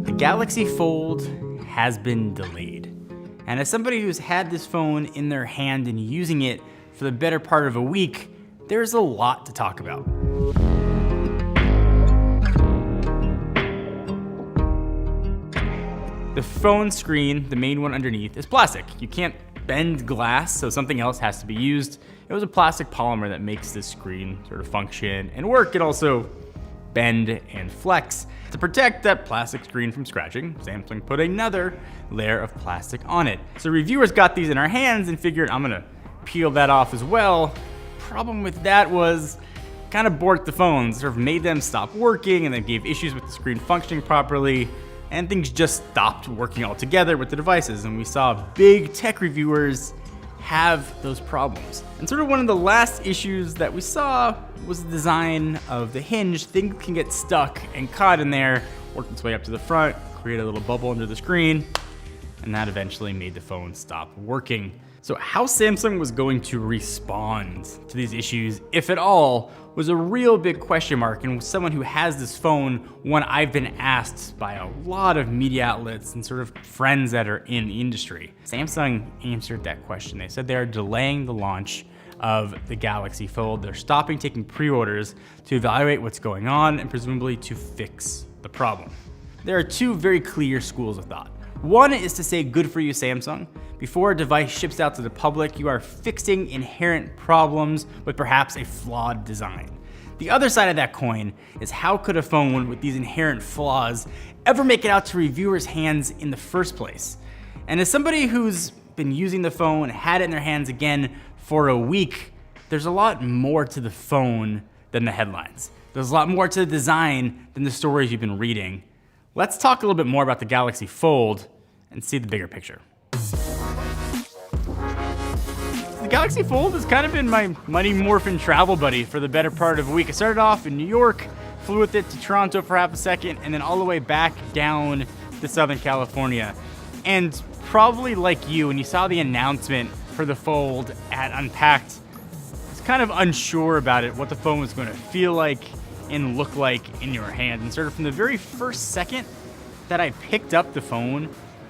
The Galaxy Fold has been delayed. And as somebody who's had this phone in their hand and using it for the better part of a week, there's a lot to talk about. The phone screen, the main one underneath, is plastic. You can't bend glass, so something else has to be used. It was a plastic polymer that makes this screen sort of function and work, and also bend and flex. To protect that plastic screen from scratching, Samsung put another layer of plastic on it. So reviewers got these in our hands and figured, I'm gonna peel that off as well. Problem with that was kind of borked the phones, sort of made them stop working, and then gave issues with the screen functioning properly, and things just stopped working altogether with the devices. And we saw big tech reviewers have those problems. And sort of one of the last issues that we saw was the design of the hinge. Things can get stuck and caught in there, work its way up to the front, create a little bubble under the screen, and that eventually made the phone stop working. So how Samsung was going to respond to these issues, if at all, was a real big question mark. And with someone who has this phone, one I've been asked by a lot of media outlets and sort of friends that are in the industry. Samsung answered that question. They said they're delaying the launch of the Galaxy Fold. They're stopping taking pre-orders to evaluate what's going on and presumably to fix the problem. There are two very clear schools of thought. One is to say, good for you, Samsung. Before a device ships out to the public, you are fixing inherent problems with perhaps a flawed design. The other side of that coin is, how could a phone with these inherent flaws ever make it out to reviewers' hands in the first place? And as somebody who's been using the phone, had it in their hands again for a week, there's a lot more to the phone than the headlines. There's a lot more to the design than the stories you've been reading. Let's talk a little bit more about the Galaxy Fold and see the bigger picture. The Galaxy Fold has kind of been my money morphin travel buddy for the better part of a week. I started off in New York, flew with it to Toronto for half a second, and then all the way back down to Southern California. And probably like you, when you saw the announcement for the Fold at Unpacked, I was kind of unsure about it, what the phone was going to feel like and look like in your hand. And sort of from the very first second that I picked up the phone,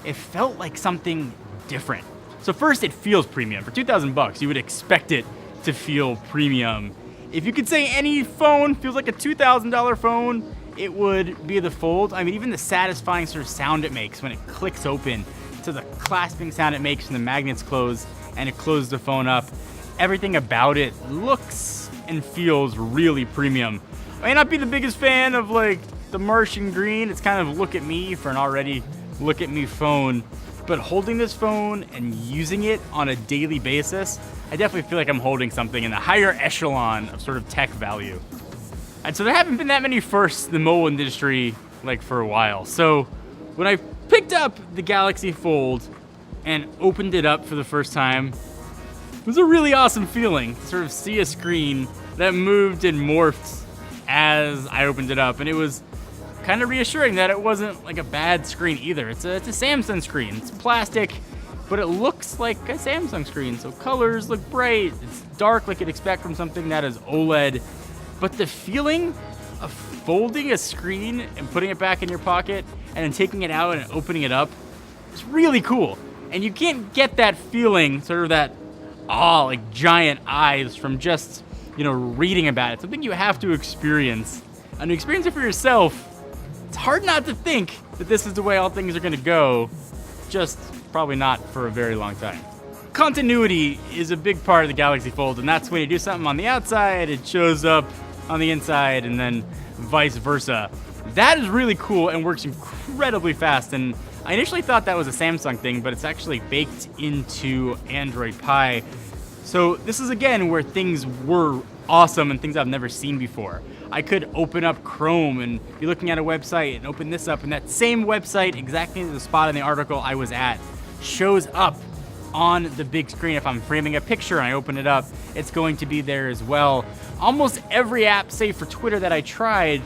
it felt like something different. So first, it feels premium. For $2,000, you would expect it to feel premium. If you could say any phone feels like a $2,000 phone, it would be the Fold. I mean, even the satisfying sort of sound it makes when it clicks open, to the clasping sound it makes when the magnets close and it closes the phone up, everything about it looks and feels really premium. I may not be the biggest fan of like the Martian green. It's kind of look at me for an already look at me phone. But holding this phone and using it on a daily basis, I definitely feel like I'm holding something in the higher echelon of sort of tech value. And so there haven't been that many firsts in the mobile industry like for a while. So when I picked up the Galaxy Fold and opened it up for the first time, it was a really awesome feeling to sort of see a screen that moved and morphed as I opened it up. And it was kind of reassuring that it wasn't like a bad screen either. It's a Samsung screen. It's plastic, but it looks like a Samsung screen. So colors look bright. It's dark like you'd expect from something that is OLED. But the feeling of folding a screen and putting it back in your pocket and then taking it out and opening it up is really cool. And you can't get that feeling, sort of that awe, like giant eyes from just, reading about it. Something you have to experience. And to experience it for yourself, it's hard not to think that this is the way all things are going to go, just probably not for a very long time. Continuity is a big part of the Galaxy Fold, and that's when you do something on the outside, it shows up on the inside, and then vice versa. That is really cool and works incredibly fast, and I initially thought that was a Samsung thing, but it's actually baked into Android Pie. So this is, again, where things were awesome and things I've never seen before. I could open up Chrome and be looking at a website and open this up, and that same website, exactly the spot in the article I was at, shows up on the big screen. If I'm framing a picture and I open it up, it's going to be there as well. Almost every app, save for Twitter, that I tried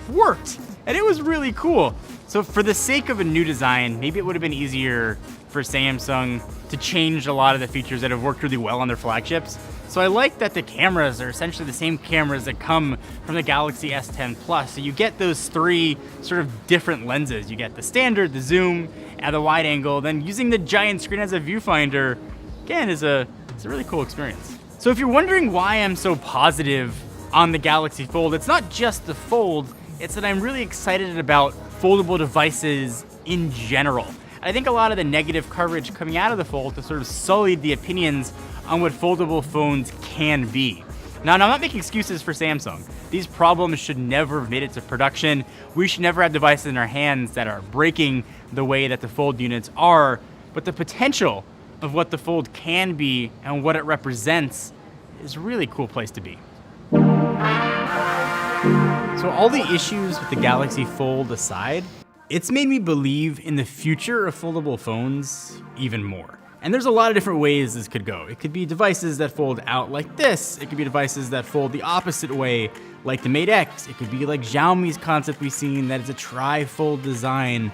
worked, and it was really cool. So for the sake of a new design, maybe it would have been easier for Samsung to change a lot of the features that have worked really well on their flagships. So I like that the cameras are essentially the same cameras that come from the Galaxy S10 Plus. So you get those three sort of different lenses. You get the standard, the zoom, and the wide angle. Then using the giant screen as a viewfinder, again, it's a really cool experience. So if you're wondering why I'm so positive on the Galaxy Fold, it's not just the Fold, it's that I'm really excited about foldable devices in general. I think a lot of the negative coverage coming out of the Fold has sort of sullied the opinions on what foldable phones can be. Now, I'm not making excuses for Samsung. These problems should never have made it to production. We should never have devices in our hands that are breaking the way that the Fold units are, but the potential of what the Fold can be and what it represents is a really cool place to be. So all the issues with the Galaxy Fold aside, it's made me believe in the future of foldable phones even more. And there's a lot of different ways this could go. It could be devices that fold out like this. It could be devices that fold the opposite way, like the Mate X. It could be like Xiaomi's concept we've seen, that it's a tri-fold design.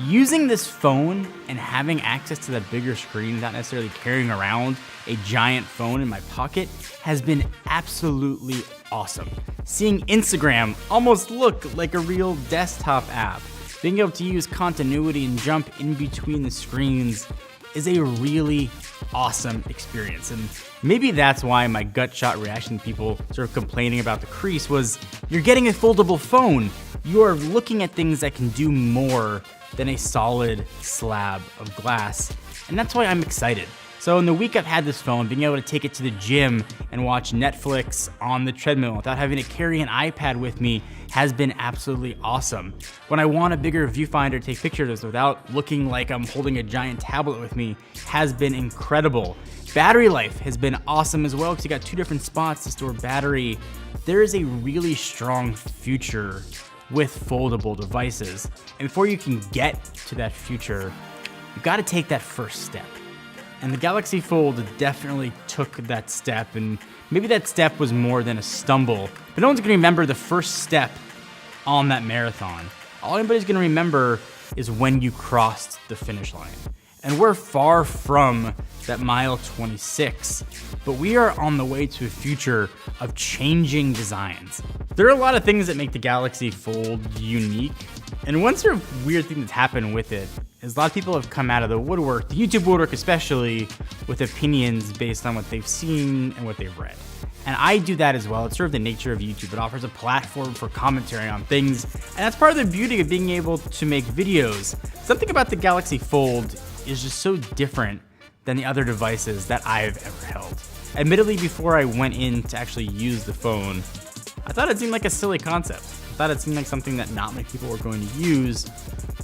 Using this phone and having access to that bigger screen without necessarily carrying around a giant phone in my pocket has been absolutely awesome. Seeing Instagram almost look like a real desktop app, being able to use continuity and jump in between the screens is a really awesome experience. And maybe that's why my gut shot reaction to people sort of complaining about the crease was, you're getting a foldable phone. You are looking at things that can do more than a solid slab of glass. And that's why I'm excited. So in the week I've had this phone, being able to take it to the gym and watch Netflix on the treadmill without having to carry an iPad with me has been absolutely awesome. When I want a bigger viewfinder to take pictures without looking like I'm holding a giant tablet with me has been incredible. Battery life has been awesome as well because you got two different spots to store battery. There is a really strong future with foldable devices. And before you can get to that future, you gotta take that first step. And the Galaxy Fold definitely took that step, and maybe that step was more than a stumble, but no one's gonna remember the first step on that marathon. All anybody's gonna remember is when you crossed the finish line. And we're far from that mile 26, but we are on the way to a future of changing designs. There are a lot of things that make the Galaxy Fold unique, and one sort of weird thing that's happened with it is a lot of people have come out of the woodwork, the YouTube woodwork especially, with opinions based on what they've seen and what they've read. And I do that as well. It's sort of the nature of YouTube. It offers a platform for commentary on things, and that's part of the beauty of being able to make videos. Something about the Galaxy Fold is just so different than the other devices that I've ever held. Admittedly, before I went in to actually use the phone, I thought it seemed like a silly concept. I thought it seemed like something that not many people were going to use.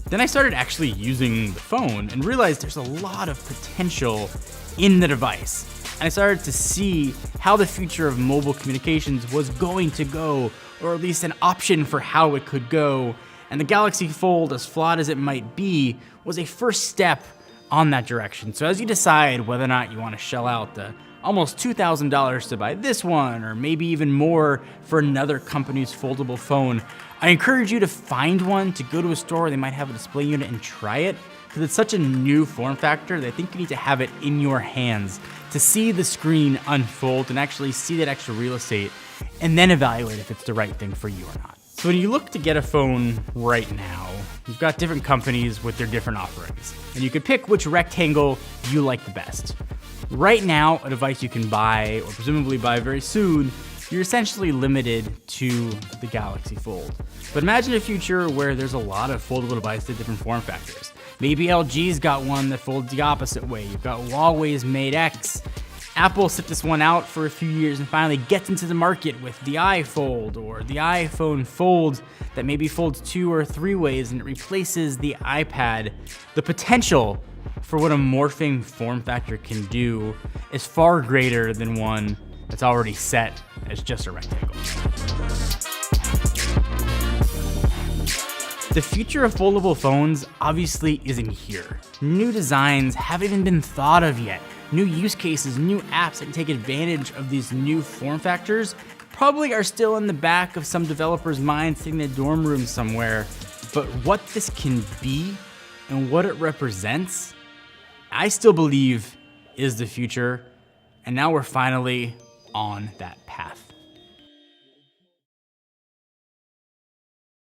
Then I started actually using the phone and realized there's a lot of potential in the device. And I started to see how the future of mobile communications was going to go, or at least an option for how it could go. And the Galaxy Fold, as flawed as it might be, was a first step on that direction. So as you decide whether or not you want to shell out the almost $2,000 to buy this one, or maybe even more for another company's foldable phone, I encourage you to find one, to go to a store where they might have a display unit and try it, because it's such a new form factor that I think you need to have it in your hands to see the screen unfold and actually see that extra real estate, and then evaluate if it's the right thing for you or not. So when you look to get a phone right now, you've got different companies with their different offerings, and you can pick which rectangle you like the best. Right now, a device you can buy, or presumably buy very soon, you're essentially limited to the Galaxy Fold. But imagine a future where there's a lot of foldable devices with different form factors. Maybe LG's got one that folds the opposite way. You've got Huawei's Mate X. Apple sit this one out for a few years and finally gets into the market with the iFold or the iPhone Fold that maybe folds 2 or 3 ways and it replaces the iPad. The potential for what a morphing form factor can do is far greater than one that's already set as just a rectangle. The future of foldable phones obviously isn't here. New designs haven't even been thought of yet. New use cases, new apps that can take advantage of these new form factors probably are still in the back of some developer's mind sitting in a dorm room somewhere. But what this can be and what it represents, I still believe is the future. And now we're finally on that path.